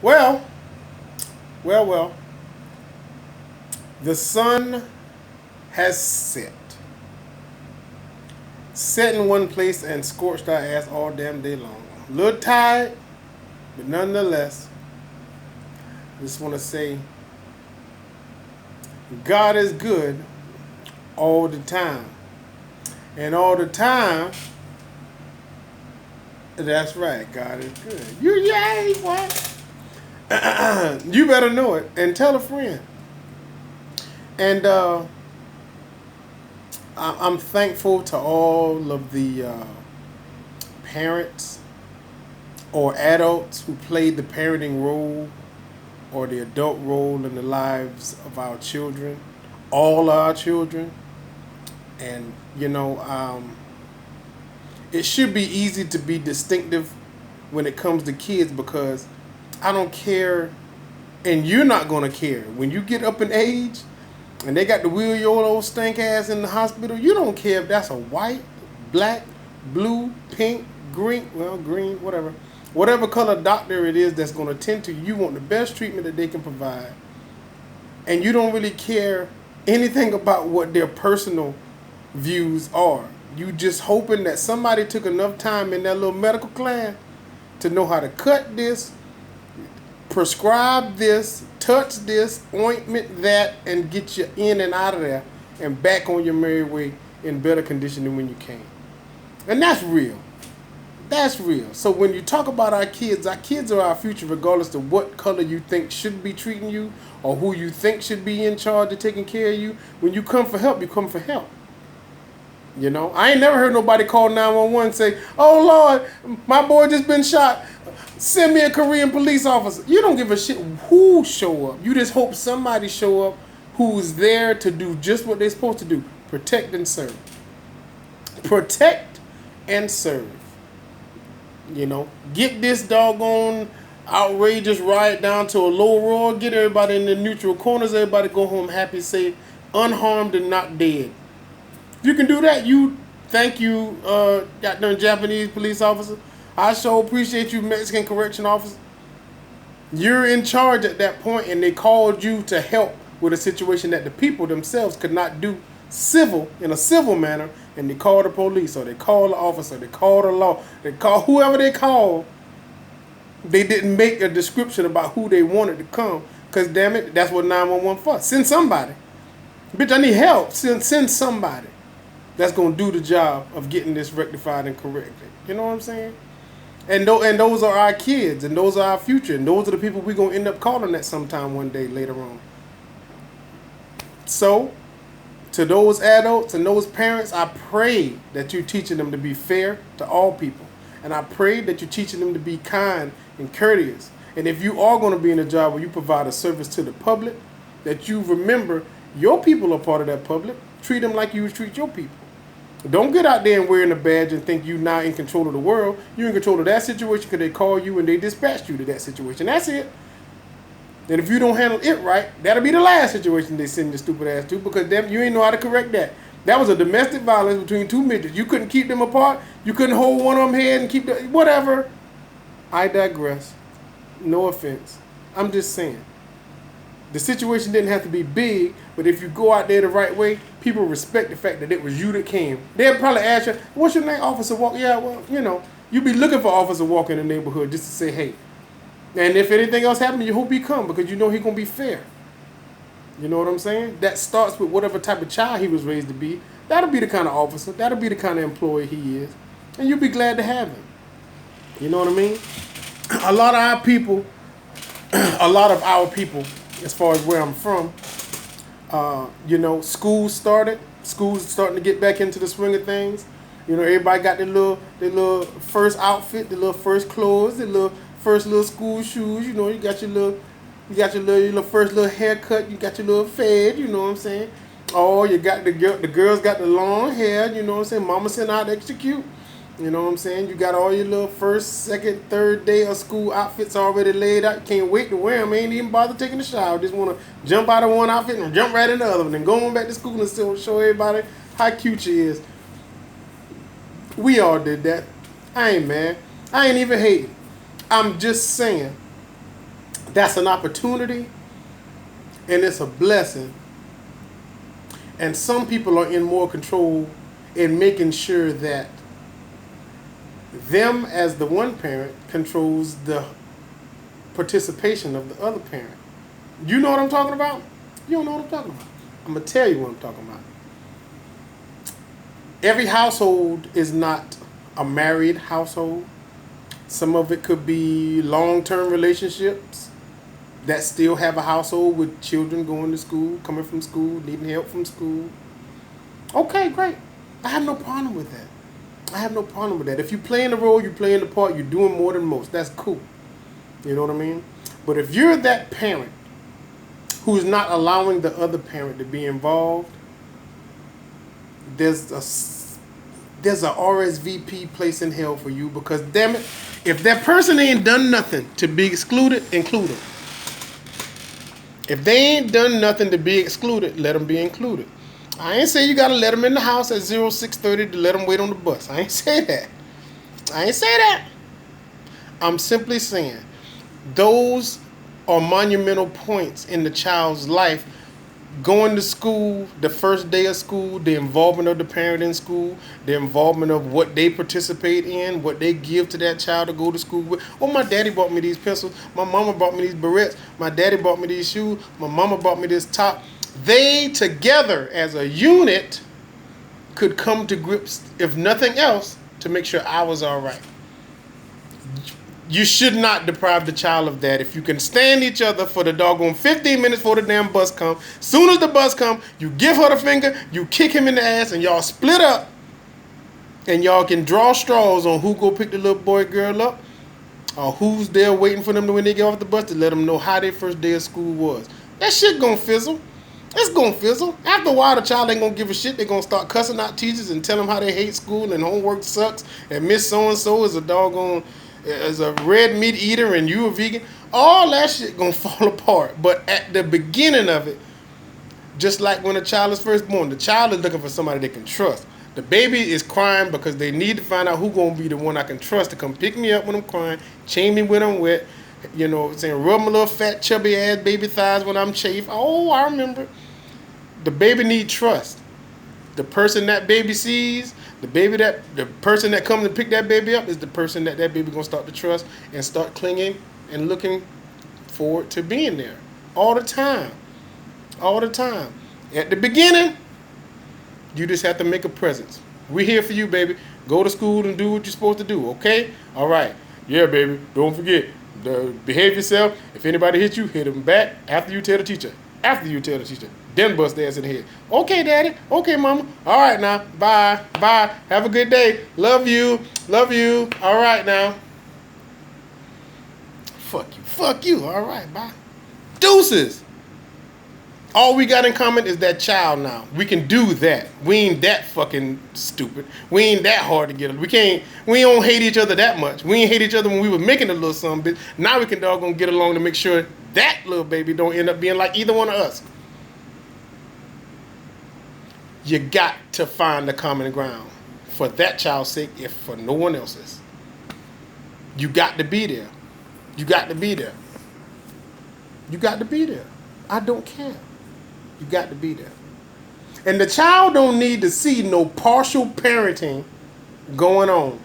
Well, well. The sun has set. Set in one place and scorched our ass all damn day long. A little tired, but nonetheless, I just want to say God is good all the time. And all the time, that's right, God is good. You yay, what? You better know it and tell a friend. And I'm thankful to all of the parents or adults who played the parenting role or the adult role in the lives of our children, all our children. And, it should be easy to be distinctive when it comes to kids because I don't care, and you're not going to care. When you get up in age and they got to wheel your old stink ass in the hospital, you don't care if that's a white, black, blue, pink, green, whatever. Whatever color doctor it is that's going to tend to you, you want the best treatment that they can provide. And you don't really care anything about what their personal views are. You just hoping that somebody took enough time in that little medical class to know how to cut this, prescribe this, touch this, ointment that, and get you in and out of there and back on your merry way in better condition than when you came. And that's real. That's real. So when you talk about our kids are our future regardless of what color you think should be treating you or who you think should be in charge of taking care of you. When you come for help, you come for help. I ain't never heard nobody call 911 and say, "Oh Lord, my boy just been shot. Send me a Korean police officer." You don't give a shit who show up. You just hope somebody show up who's there to do just what they're supposed to do. Protect and serve. Protect and serve. Get this doggone outrageous riot down to a low roar. Get everybody in the neutral corners. Everybody go home happy, safe, unharmed, and not dead. If you can do that, you thank you, goddamn Japanese police officer. I sure appreciate you, Mexican correction officer. You're in charge at that point, and they called you to help with a situation that the people themselves could not do in a civil manner, and they called the police, or they called the officer, they called the law, they called whoever they called. They didn't make a description about who they wanted to come, because damn it, that's what 911 for. Send somebody. Bitch, I need help. Send somebody that's going to do the job of getting this rectified and corrected. You know what I'm saying? And those are our kids, and those are our future, and those are the people we're going to end up calling at sometime one day later on. So, to those adults and those parents, I pray that you're teaching them to be fair to all people. And I pray that you're teaching them to be kind and courteous. And if you are going to be in a job where you provide a service to the public, that you remember your people are part of that public. Treat them like you would treat your people. Don't get out there and wearing a badge and think you're now in control of the world. You're in control of that situation because they call you and they dispatched you to that situation. That's it. And if you don't handle it right, that'll be the last situation they send your stupid ass to because damn, you ain't know how to correct that. That was a domestic violence between two midgets. You couldn't keep them apart. You couldn't hold one of them head and keep the whatever. I digress. No offense. I'm just saying. The situation didn't have to be big, but if you go out there the right way, people respect the fact that it was you that came. They'll probably ask you, "What's your name, Officer Walker?" Yeah, well, you be looking for Officer Walker in the neighborhood just to say hey. And if anything else happens, you hope he come because you know he gonna be fair. You know what I'm saying? That starts with whatever type of child he was raised to be. That'll be the kind of officer. That'll be the kind of employee he is, and you'll be glad to have him. You know what I mean? A lot of our people, as far as where I'm from, schools starting to get back into the swing of things. Everybody got their little first outfit, their little first clothes, their little first little school shoes. You got your little first little haircut, you got your little fade, you know what I'm saying? Oh, you got the girls got the long hair, you know what I'm saying? Mama sent out extra cute. You know what I'm saying? You got all your little first, second, third day of school outfits already laid out. You can't wait to wear them. Ain't even bother taking a shower. Just want to jump out of one outfit and jump right in the other one. Then go on back to school and still show everybody how cute she is. We all did that. I ain't mad. I ain't even hating. I'm just saying That's an opportunity, and it's a blessing. And some people are in more control in making sure that them as the one parent controls the participation of the other parent. You know what I'm talking about? You don't know what I'm talking about. I'm going to tell you what I'm talking about. Every household is not a married household. Some of it could be long-term relationships that still have a household with children going to school, coming from school, needing help from school. Okay, great. I have no problem with that. I have no problem with that. If you're playing the role, you're playing the part, you're doing more than most. That's cool. You know what I mean? But if you're that parent who's not allowing the other parent to be involved, there's a RSVP place in hell for you, because damn it, if that person ain't done nothing to be excluded, include them. If they ain't done nothing to be excluded, let them be included. I ain't say you gotta let them in the house at 0630 to let them wait on the bus. I ain't say that. I ain't say that. I'm simply saying those are monumental points in the child's life. Going to school, the first day of school, the involvement of the parent in school, the involvement of what they participate in, what they give to that child to go to school with. Oh, my daddy bought me these pencils. My mama bought me these barrettes. My daddy bought me these shoes. My mama bought me this top. They together as a unit could come to grips, if nothing else, to make sure I was all right. You should not deprive the child of that. If you can stand each other for the doggone 15 minutes before the damn bus comes, soon as the bus comes, you give her the finger, you kick him in the ass, and y'all split up. And y'all can draw straws on who go pick the little boy girl up, or who's there waiting for them when they get off the bus to let them know how their first day of school was. That shit gonna fizzle. It's gonna fizzle. After a while, the child ain't gonna give a shit. They're gonna start cussing out teachers and tell them how they hate school and homework sucks, and Miss So-and-so is a doggone... as a red meat eater and you a vegan, all that shit gonna fall apart. But at the beginning of it, just like when a child is first born, the child is looking for somebody they can trust. The baby is crying because they need to find out who gonna be the one I can trust to come pick me up when I'm crying, chain me when I'm wet, you know, saying rub my little fat chubby ass baby thighs when I'm chafed. Oh, I remember. The baby need trust. The person that baby sees, the person that comes to pick that baby up is the person that baby gonna start to trust and start clinging and looking forward to being there all the time. All the time. At the beginning, you just have to make a presence. We're here for you, baby. Go to school and do what you're supposed to do, okay? All right. Yeah, baby. Don't forget. Behave yourself. If anybody hits you, hit them back after you tell the teacher. After you tell the teacher. Then bust their ass in the head. Okay, daddy. Okay, mama. All right, now. Bye. Bye. Have a good day. Love you. Love you. All right, now. Fuck you. Fuck you. All right, bye. Deuces. All we got in common is that child now. We can do that. We ain't that fucking stupid. We ain't that hard to get. We don't hate each other that much. We ain't hate each other when we were making a little something. Now we can doggone get along to make sure that little baby don't end up being like either one of us. You got to find the common ground for that child's sake, if for no one else's. You got to be there. You got to be there. You got to be there. I don't care. You got to be there. And the child don't need to see no partial parenting going on.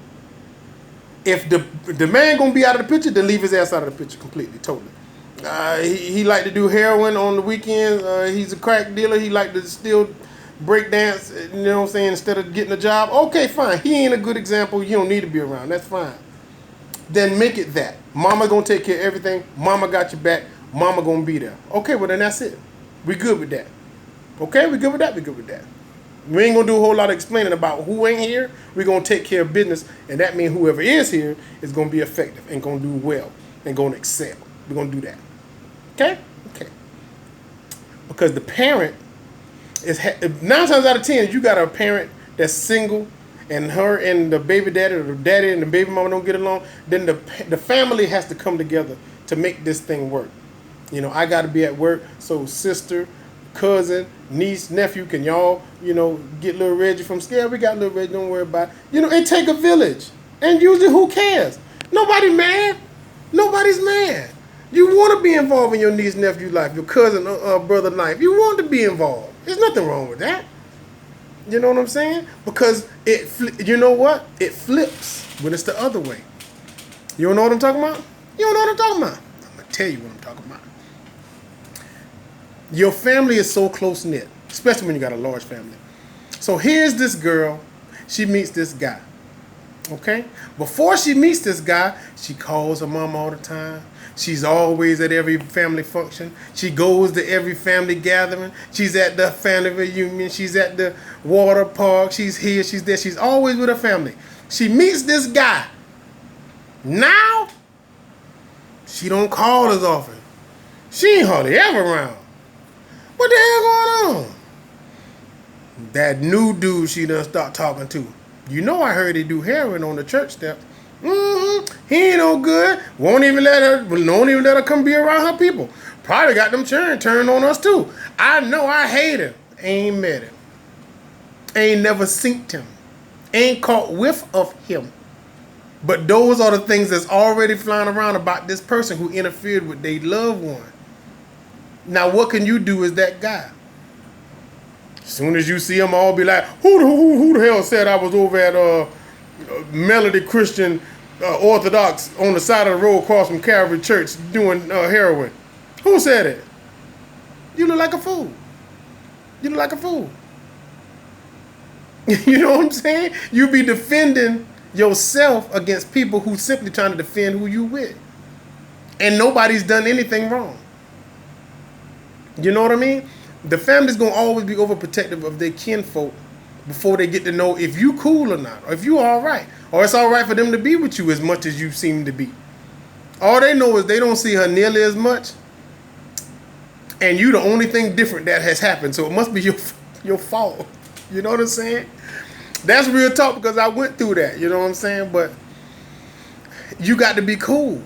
If the man gonna be out of the picture, then leave his ass out of the picture completely, totally. He like to do heroin on the weekends. He's a crack dealer. He like to still break dance, you know what I'm saying, instead of getting a job. Okay, fine. He ain't a good example. You don't need to be around. That's fine. Then make it that. Mama gonna take care of everything. Mama got your back. Mama gonna be there. Okay, well then that's it. We good with that. Okay, we good with that? We good with that. We ain't gonna do a whole lot of explaining about who ain't here. We're gonna take care of business, and that means whoever is here is gonna be effective and gonna do well and gonna excel. We're gonna do that. Okay? Okay. Because the parent is 9 times out of 10, you got a parent that's single, and her and the baby daddy, or the daddy and the baby mama don't get along, then the family has to come together to make this thing work. You know, I got to be at work, so sister, cousin, niece, nephew, can y'all, you know, get little Reggie from scale? We got little Reggie, don't worry about it. You know, it take a village. And usually who cares? Nobody mad. Nobody's mad. You want to be involved in your niece, nephew life, your cousin, brother life. You want to be involved. There's nothing wrong with that. You know what I'm saying? Because you know what? It flips when it's the other way. You don't know what I'm talking about? You don't know what I'm talking about? I'm going to tell you what I'm talking about. Your family is so close-knit, especially when you got a large family. So here's this girl. She meets this guy. Okay? Before she meets this guy, she calls her mom all the time. She's always at every family function. She goes to every family gathering. She's at the family reunion. She's at the water park. She's here. She's there. She's always with her family. She meets this guy. Now, she don't call as often. She ain't hardly ever around. What the hell going on? That new dude she done start talking to. You know I heard he do heroin on the church steps. He ain't no good. Won't even let her come be around her people. Probably got them turned on us too. I know I hate him. Ain't met him. Ain't never synced him. Ain't caught whiff of him. But those are the things that's already flying around about this person who interfered with their loved one. Now what can you do as that guy? As soon as you see them all be like, who the hell said I was over at Melody Christian Orthodox on the side of the road across from Calvary Church doing heroin? Who said it? You look like a fool. You look like a fool. You know what I'm saying? You be defending yourself against people who simply trying to defend who you with. And nobody's done anything wrong. You know what I mean? The family's going to always be overprotective of their kinfolk before they get to know if you cool or not, or if you all right, or it's all right for them to be with you as much as you seem to be. All they know is they don't see her nearly as much, and you the only thing different that has happened, so it must be your fault. You know what I'm saying? That's real talk because I went through that, you know what I'm saying? But you got to be cool.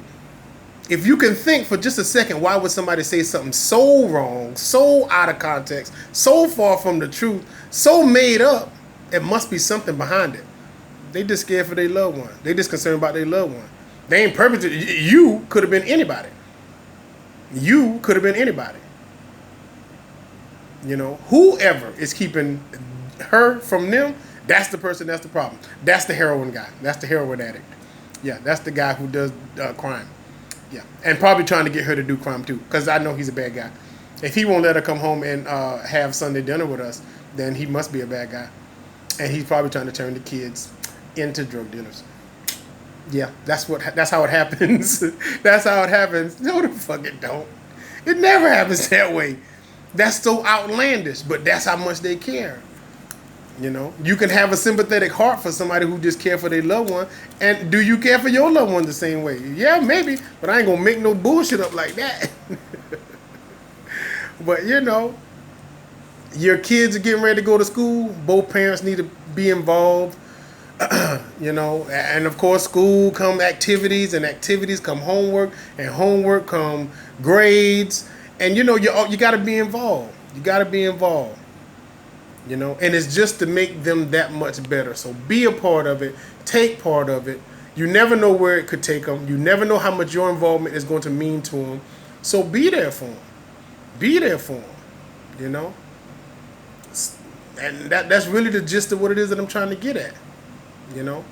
If you can think for just a second, why would somebody say something so wrong, so out of context, so far from the truth, so made up? It must be something behind it. They just scared for their loved one. They just concerned about their loved one. They ain't perpetrated. You could have been anybody. You could have been anybody. You know, whoever is keeping her from them, that's the person, that's the problem. That's the heroin guy. That's the heroin addict. Yeah, that's the guy who does crime. Yeah, and probably trying to get her to do crime too, because I know he's a bad guy. If he won't let her come home and have Sunday dinner with us, then he must be a bad guy. And he's probably trying to turn the kids into drug dealers. Yeah, that's how it happens. That's how it happens. No, the fuck it don't. It never happens that way. That's so outlandish, but that's how much they care. You know, you can have a sympathetic heart for somebody who just care for their loved one. And do you care for your loved one the same way? Yeah, maybe, but I ain't gonna make no bullshit up like that. But you know, your kids are getting ready to go to school. Both parents need to be involved. You know, and of course, school come activities, and activities come homework, and homework come grades. And you know, you got to be involved. You got to be involved. You know, and it's just to make them that much better. So be a part of it. Take part of it. You never know where it could take them. You never know how much your involvement is going to mean to them. So be there for them. Be there for them. You know, and that's really the gist of what it is that I'm trying to get at. You know,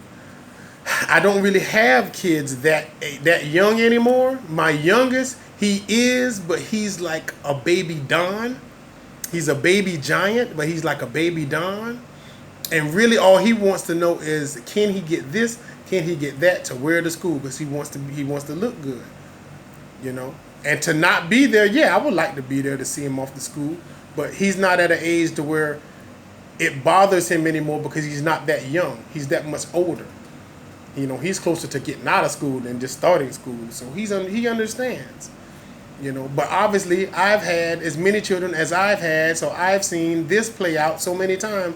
I don't really have kids that young anymore. My youngest, he is, but he's like a baby Don. He's a baby giant, but he's like a baby Don. And really all he wants to know is, can he get this? Can he get that to wear to school? Because he wants to look good. You know? And to not be there, yeah, I would like to be there to see him off to school. But he's not at an age to where it bothers him anymore because he's not that young. He's that much older. You know, he's closer to getting out of school than just starting school. So he understands. You know, but obviously I've had as many children as I've had, so I've seen this play out so many times.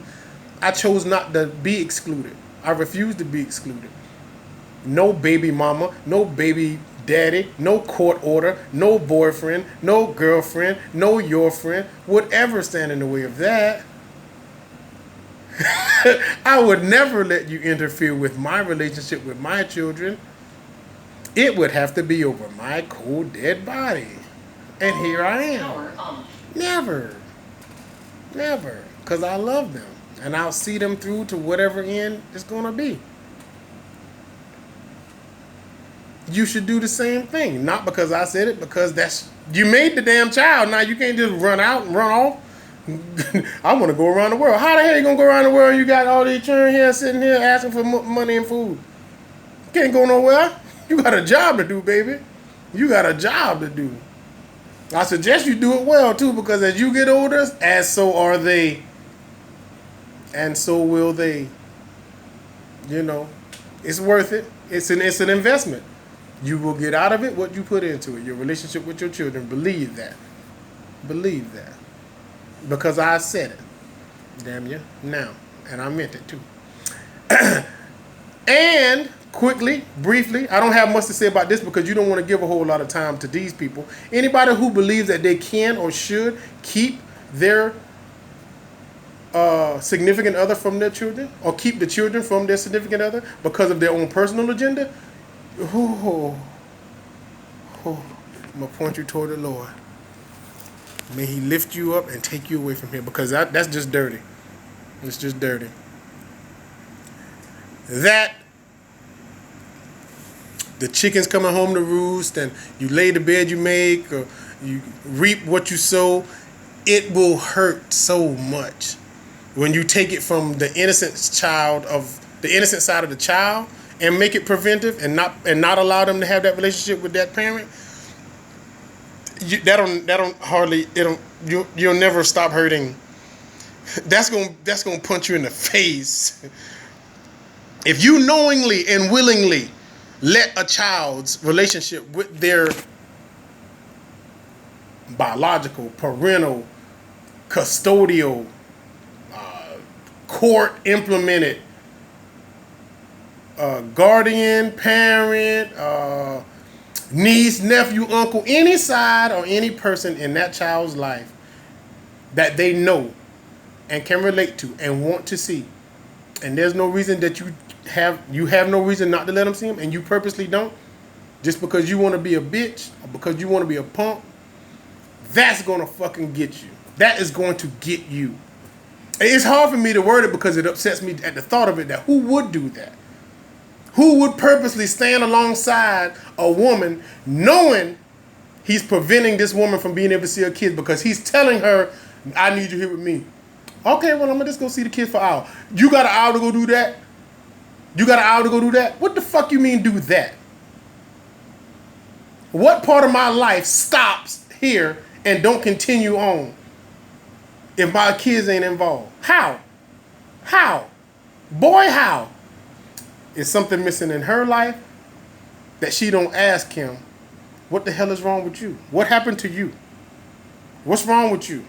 I chose not to be excluded. I refuse to be excluded. No baby mama, no baby daddy, no court order, no boyfriend, no girlfriend, no your friend, whatever stand in the way of that. I would never let you interfere with my relationship with my children. It would have to be over my cold dead body. And here I am. Never. Never. Because I love them. And I'll see them through to whatever end it's going to be. You should do the same thing. Not because I said it, because you made the damn child. Now you can't just run out and run off. I want to go around the world. How the hell you going to go around the world and you got all these children here sitting here asking for money and food? You can't go nowhere. You got a job to do, baby. You got a job to do. I suggest you do it well, too, because as you get older, as so are they. And so will they. You know, it's worth it. It's an investment. You will get out of it what you put into it. Your relationship with your children. Believe that. Believe that. Because I said it. Damn you. Now. And I meant it, too. And quickly, briefly, I don't have much to say about this because you don't want to give a whole lot of time to these people. Anybody who believes that they can or should keep their significant other from their children, or keep the children from their significant other because of their own personal agenda, I'm going to point you toward the Lord. May he lift you up and take you away from here, because that's just dirty. It's just dirty. That the chicken's coming home to roost, and you lay the bed you make, or you reap what you sow, it will hurt so much when you take it from the innocent side of the child and make it preventive and not allow them to have that relationship with that parent. You'll never stop hurting. That's gonna punch you in the face. If you knowingly and willingly let a child's relationship with their biological, parental, custodial, court implemented guardian, parent, niece, nephew, uncle, any side or any person in that child's life that they know and can relate to and want to see, and there's no reason that you have no reason not to let them see them, and you purposely don't, just because you want to be a bitch or because you want to be a punk, that's going to fucking get you. That is going to get you. It's hard for me to word it because it upsets me at the thought of it, that who would do that? Who would purposely stand alongside a woman knowing he's preventing this woman from being able to see her kids because he's telling her, I need you here with me. Okay, well, I'm going to just go see the kids for an hour. You got an hour to go do that? You got an hour to go do that? What the fuck you mean do that? What part of my life stops here and don't continue on if my kids ain't involved? How? How? Boy, how? Is something missing in her life that she don't ask him, what the hell is wrong with you? What happened to you? What's wrong with you?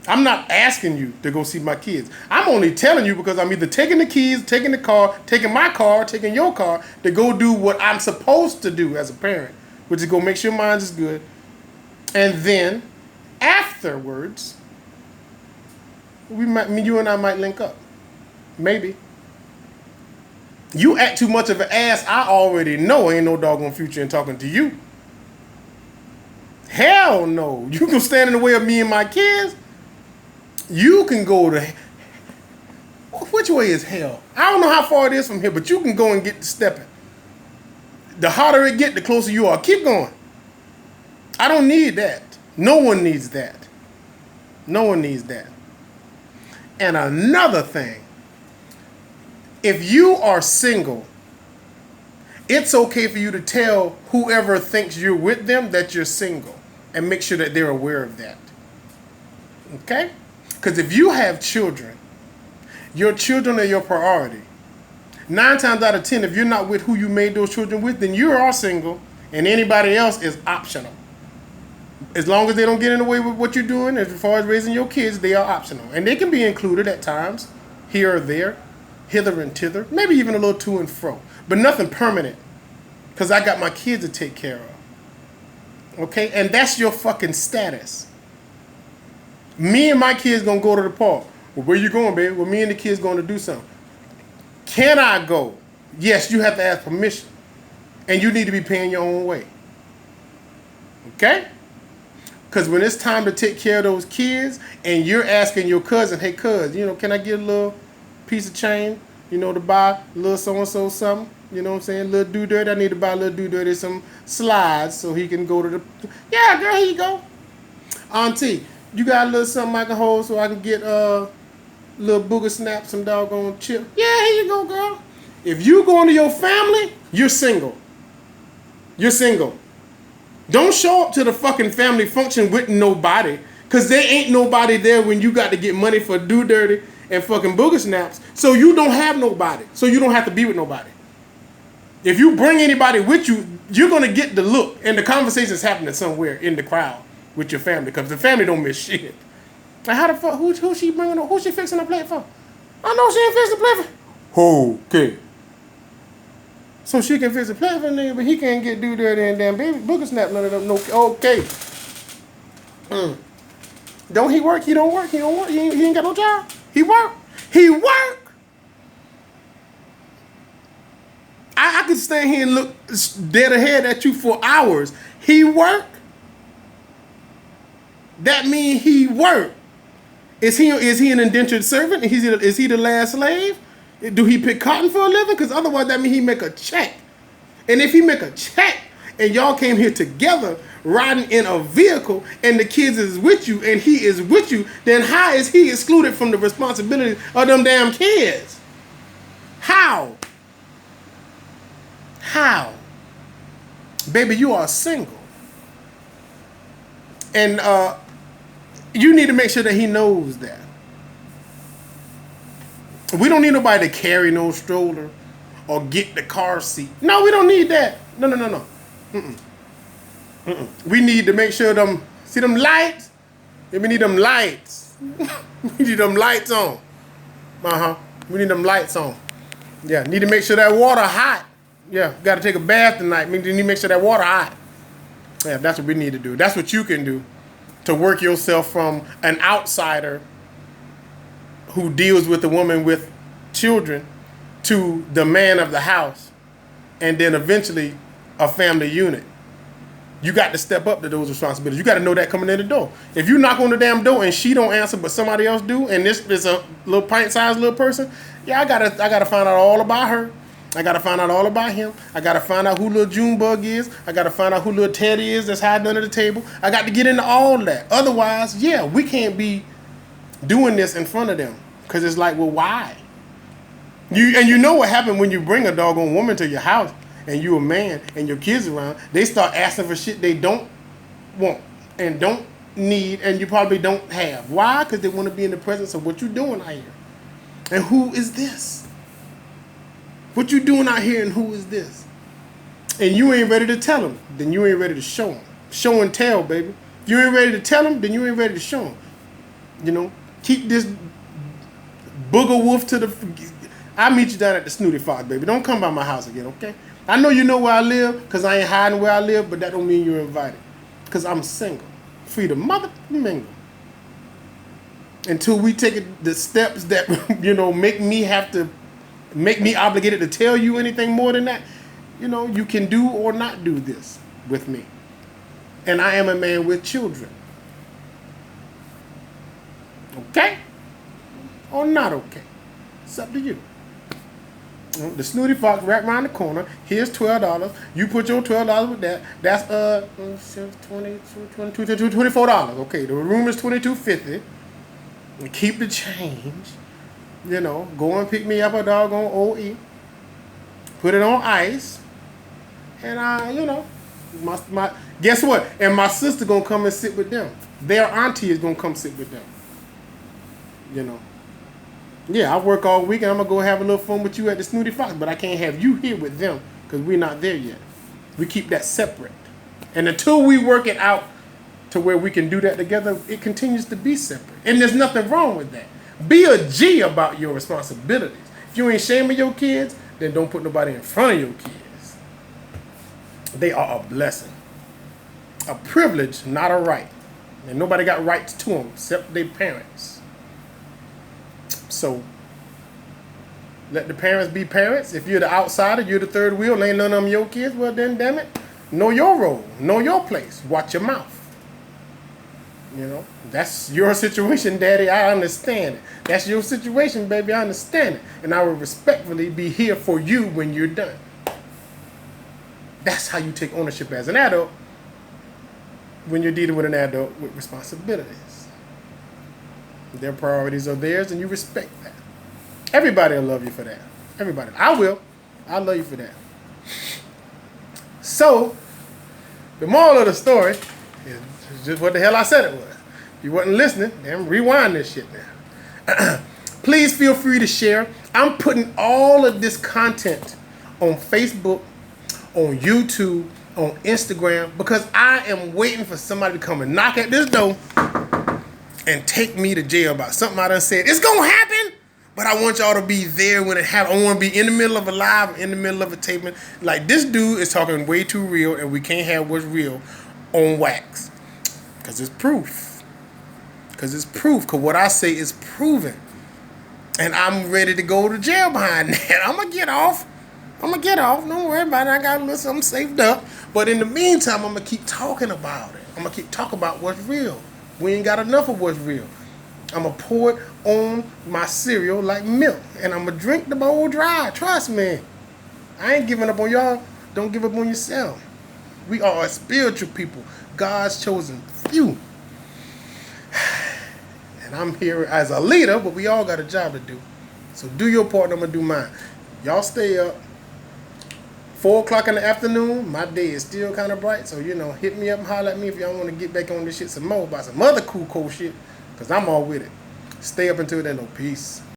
I'm not asking you to go see my kids. I'm only telling you because I'm either taking the keys, taking the car, taking my car, taking your car to go do what I'm supposed to do as a parent, which is go make sure mine is good. And then afterwards, you and I might link up. Maybe. You act too much of an ass, I already know ain't no doggone future in talking to you. Hell no. You can stand in the way of me and my kids. You can go to... Which way is hell? I don't know how far it is from here, but you can go and get to stepping. The harder it get, the closer you are. Keep going. I don't need that. No one needs that. No one needs that. And another thing. If you are single, it's okay for you to tell whoever thinks you're with them that you're single and make sure that they're aware of that. Okay? Because if you have children, your children are your priority. 9 times out of 10, if you're not with who you made those children with, then you are single and anybody else is optional. As long as they don't get in the way with what you're doing, as far as raising your kids, they are optional. And they can be included at times, here or there. Hither and thither, maybe even a little to and fro, but nothing permanent, because I got my kids to take care of. Okay, and that's your fucking status. Me and my kids gonna go to the park. Well, where you going, baby? Well, me and the kids going to do something. Can I go? Yes, you have to ask permission. And you need to be paying your own way. Okay? Because when it's time to take care of those kids and you're asking your cousin, hey, cuz, can I get a little piece of change, to buy a little so-and-so something? You know what I'm saying? Little do-dirt. I need to buy a little do-dirt, some slides so he can go to the... Yeah, girl, here you go. Auntie, you got a little something I can hold so I can get little booger snap, some doggone chip? Yeah, here you go, girl. If you going to your family, you're single. You're single. Don't show up to the fucking family function with nobody. Because there ain't nobody there when you got to get money for do-dirty and fucking booger snaps. So you don't have nobody. So you don't have to be with nobody. If you bring anybody with you, you're going to get the look. And the conversation's happening somewhere in the crowd with your family. Because the family don't miss shit. Like, how the fuck, who she bringing up? Who she fixing the plate for? I know she ain't fixing the plate for. Okay. So she can fix the plate for a nigga, but he can't get do dirty and damn baby booger snap none of them. No, okay. Don't he work? He don't work. He don't work. He ain't got no job. He work. He work. I could stand here and look dead ahead at you for hours. He work. That mean he work. Is he an indentured servant? Is he the last slave? Do he pick cotton for a living? Because otherwise that means he make a check. And if he make a check and y'all came here together riding in a vehicle and the kids is with you and he is with you, then how is he excluded from the responsibility of them damn kids? How? How? Baby, you are single. And you need to make sure that he knows that. We don't need nobody to carry no stroller or get the car seat. No, we don't need that. No. We need to make sure see them lights? We need them lights. We need them lights on. We need them lights on. Yeah, need to make sure that water hot. Yeah, got to take a bath tonight. We need to make sure that water hot. Yeah, that's what we need to do. That's what you can do to work yourself from an outsider who deals with a woman with children to the man of the house and then eventually a family unit. You got to step up to those responsibilities. You got to know that coming in the door. If you knock on the damn door and she don't answer but somebody else do, and this is a little pint-sized little person, yeah, I gotta find out all about her. I gotta find out all about him. I gotta find out who little Junebug is. I gotta find out who little Teddy is that's hiding under the table. I got to get into all that. Otherwise, yeah, we can't be doing this in front of them. Because it's like, well, why? You know what happened when you bring a doggone woman to your house and you a man and your kids around, they start asking for shit they don't want and don't need and you probably don't have. Why? Because they want to be in the presence of what you're doing out here. And who is this? What you doing out here and who is this? And you ain't ready to tell them, then you ain't ready to show them. Show and tell, baby. If you ain't ready to tell them, then you ain't ready to show them. Keep this booger wolf to the... I'll meet you down at the Snooty Fox, baby. Don't come by my house again, okay? I know you know where I live, because I ain't hiding where I live, but that don't mean you're invited. Because I'm single. Free to mother mingle. Until we take the steps that, make me obligated to tell you anything more than that, you can do or not do this with me. And I am a man with children. Okay? Or not okay? It's up to you. The Snooty Fox right around the corner. Here's $12. You put your $12 with that. That's $24. Okay, the room is $22.50. Keep the change. Go and pick me up a doggone OE. Put it on ice. And my guess what? And my sister gonna come and sit with them. Their auntie is gonna come sit with them. Yeah, I work all week and I'm going to go have a little fun with you at the Snooty Fox, but I can't have you here with them because we're not there yet. We keep that separate. And until we work it out to where we can do that together, it continues to be separate. And there's nothing wrong with that. Be a G about your responsibilities. If you ain't shaming your kids, then don't put nobody in front of your kids. They are a blessing. A privilege, not a right. And nobody got rights to them except their parents. So, Let the parents be parents. If you're the outsider, you're the third wheel, ain't none of them your kids, well then, damn it, know your role, know your place, watch your mouth. You know, that's your situation, Daddy. I understand it. That's your situation, baby. I understand it. And I will respectfully be here for you when you're done. That's how you take ownership as an adult when you're dealing with an adult with responsibilities. Their priorities are theirs, and you respect that. Everybody will love you for that. Everybody. I will. I'll love you for that. So, the moral of the story is just what the hell I said it was. If you wasn't listening, then rewind this shit now. Please feel free to share. I'm putting all of this content on Facebook, on YouTube, on Instagram, because I am waiting for somebody to come and knock at this door and take me to jail about something I done said. It's gonna happen, but I want y'all to be there when it happens. I want to be in the middle of a live, in the middle of a taping. Like, this dude is talking way too real, and we can't have what's real on wax. Because it's proof. Because what I say is proven. And I'm ready to go to jail behind that. I'm going to get off. Don't worry about it. I got a little something saved up. But in the meantime, I'm going to keep talking about it. I'm going to keep talking about what's real. We ain't got enough of what's real. I'm going to pour it on my cereal like milk. And I'm going to drink the bowl dry. Trust me. I ain't giving up on y'all. Don't give up on yourself. We are a spiritual people. God's chosen few. And I'm here as a leader, but we all got a job to do. So do your part, and I'm going to do mine. Y'all stay up. 4 o'clock in the afternoon, my day is still kind of bright. So, hit me up and holler at me if y'all want to get back on this shit some more about some other cool shit. Because I'm all with it. Stay up until then, no peace.